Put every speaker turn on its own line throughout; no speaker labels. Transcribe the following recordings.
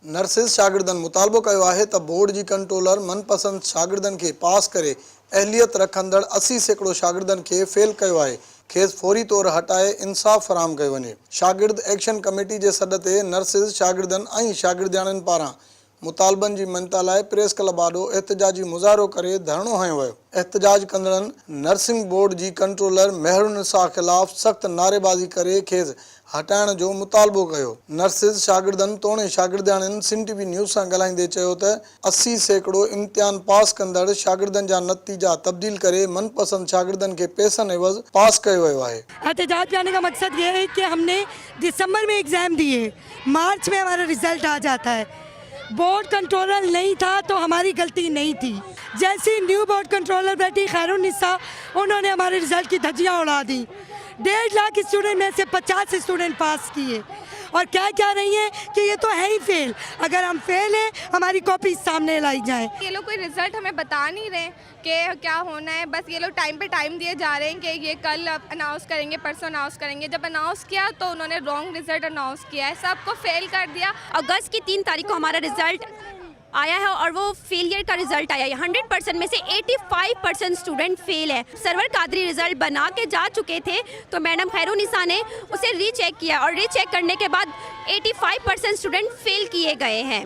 Nurses शागिर्दनि मुतालबो कयो आहे त बोर्ड जी कंट्रोलर मनपसंद शागिर्दनि खे पास करे अहलियत रखंदड़ 80% शागिर्दनि खे फेल कयो आहे। खेसि फौरी तौर हटाए इंसाफ़ फराहम कयो वञे। शागिर्द एक्शन कमेटी जे सॾ ते नर्सिस शागिर्दनि ऐं शागिर्दियाणियुनि पारां मुतालबनि जी मञता लाइ प्रेस क्लब आॾो एहतजाजी मुज़ाहिरो करे धरणो हयो वियो। एहतजाज कंदड़नि नर्सिंग बोर्ड जी कंट्रोलर मेहरुनिसा ख़िलाफ़ सख़्त नारेबाज़ी करे खेसि हटाइण जो मुतालबो कयो। नर्सिस शागिर्दनि तोणे शागिर्दियाणियुनि सिंध टीवी न्यूज़ सां ॻाल्हाईंदे चयो त 80% इम्तिहान पास कंदड़ शागिर्दनि जा नतीजा तब्दील करे मनपसंद शागिर्दनि खे पैसनि एवज़ पास कयो वियो आहे।
एहतजाज करने का मकसद ये है कि हमने दिसंबर में एग्ज़ाम दिए, मार्च में हमारा रिजल्ट आ जाता है। बोर्ड कंट्रोलर नहीं था तो हमारी गलती नहीं थी। जैसी न्यू बोर्ड कंट्रोलर बैठी खैरुन्निसा, उन्होंने हमारे रिजल्ट की धज्जियाँ उड़ा दी। 1.5 लाख स्टूडेंट में से 50 स्टूडेंट पास किए और क्या रही है कि ये तो है ही फेल। अगर हम फेल हैं, हमारी कॉपी सामने लाई जाए।
ये लोग कोई रिजल्ट हमें बता नहीं रहे कि क्या होना है, बस ये लोग टाइम पे टाइम दिए जा रहे हैं कि ये कल अनाउंस करेंगे, परसों अनाउंस करेंगे। जब अनाउंस किया तो उन्होंने रॉन्ग रिजल्ट अनाउंस किया है, सबको फेल कर दिया।
अगस्त की 3 तारीख को हमारा रिजल्ट आया है और वो फेलियर का रिजल्ट आया है। 100% में से 85% स्टूडेंट फेल है। सरवर कादरी रिजल्ट बना के जा चुके थे तो मैडम खैरुन्निसा ने उसे रीचेक किया और रीचेक करने के बाद 85% स्टूडेंट फेल किए गए हैं।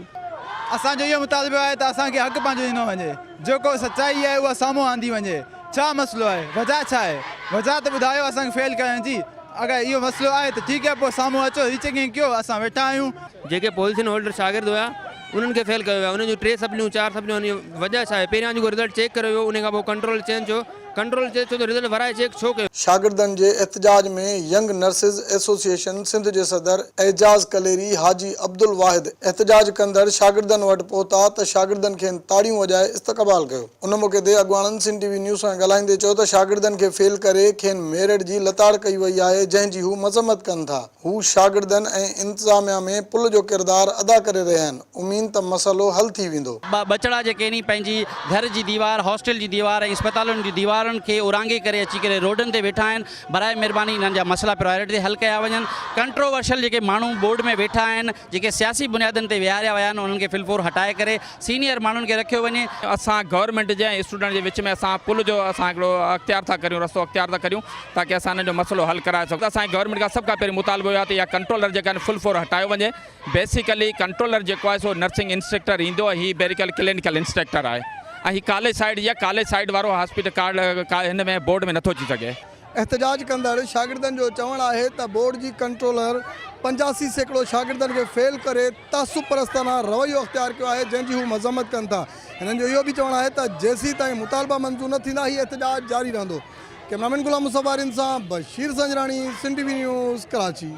असांजो इहो मुतालबो आहे त असांखे हक़ पंहिंजो ॾिनो वञे, जेको सचाई आहे उहा साम्हूं आंदी वञे। छा मसइलो आहे, वजह छा आहे, वजह त ॿुधायो असांखे फेल करण जी। अगरि इहो मसइलो आहे त ठीकु आहे, पोइ साम्हूं अचो, रीचेकिंग कयो, असां वेठा आहियूं।
जेके पॉलिसिन होल्डर शागिर्द हुआ उन्हनि खे फेल कयो वियो आहे। उन्हनि जूं 3 सप्लियूं 4 सप्लियूं, उन वजह छा आहे? पहिरियां जेको रिज़ल्ट चेक कयो वियो, उन खां पोइ कंट्रोल चेंज थियो। कंट्रोल चेक थियो त रिज़ल्ट वराए चेक छो कयो?
शागिर्दनि जे एहतजाज में यंग नर्सिस एसोसिएशन सिंध जे सदर एजाज़ कलेरी हाजी अब्दुल वाहिद एहतजाज कंदड़ शागिर्दनि वटि पहुता त शागिर्दनि खे ताड़ियूं वॼाए इस्तक़बाल कयो। उन मौक़े ते अॻवाननि सिंध टीवी न्यूज़ सां ॻाल्हाईंदे चयो त शागिर्दनि खे फेल करे खेनि मेरिट जी लताड़ कई वई आहे, जंहिंजी हू मज़म्मत कनि था। हू शागिर्दनि ऐं इंतिज़ामिया में पुल जो किरदारु अदा करे रहिया आहिनि। उमीद त मसइलो हल थी वेंदो।
बचड़ा जेके नी पंहिंजी घर जी दीवार, हॉस्टल जी दीवार ऐं अस्पतालुनि जी दीवार खे उरांगे करे अची करे रोडनि ते वेठा आहिनि। बराए महिरबानी इन्हनि जा मसइला प्रायोरिटी ते हल कया वञनि। कंट्रोवर्शियल जेके माण्हू बोर्ड में वेठा आहिनि, जेके सियासी बुनियादनि ते विहारिया विया आहिनि, उन्हनि खे फिलफोर हटाए करे सीनियर माण्हुनि खे रखियो वञे।
असां गवर्नमेंट जे ऐं स्टूडेंट जे विच में असां पुल जो असां हिकिड़ो अख़्तियार था करियूं, रस्तो अख़्तियार था करियूं ताकी असां हिन जो मसइलो हल कराए सघूं। असांजे गवर्नमेंट खां सभ खां पहिरीं मुतालबो आहे त इहा कंट्रोलर जेका आहिनि फुल फोर हटायो वञे। बेसिकली कंट्रोलर जेको आहे सो नर्सिंग इंस्ट्रक्टर ईंदो, हीअ बेसिकली क्लिनिकल इंस्ट्रक्टर आहे ऐं हीअ कॉलेज साइड वारो हॉस्पिटल कार्ड हिन में बोर्ड में नथो अची सघे।
एहतजाज कंदड़ शागिर्दनि जो चवणु आहे त बोर्ड जी कंट्रोलर 85% शागिर्दनि खे फेल करे तासुब परस्ताना रवैयो अख़्तियार कयो आहे, जंहिंजी हू मज़म्मत कनि था। हिननि जो इहो बि चवणु आहे त जेसीं ताईं मुतालबा मंज़ूर न थींदा हीउ एहतजाज जारी रहंदो। कैमरामैन गुलाम मुसफ़ारिन सां बशीर संजराणी, सिंध टीवी न्यूज़, कराची।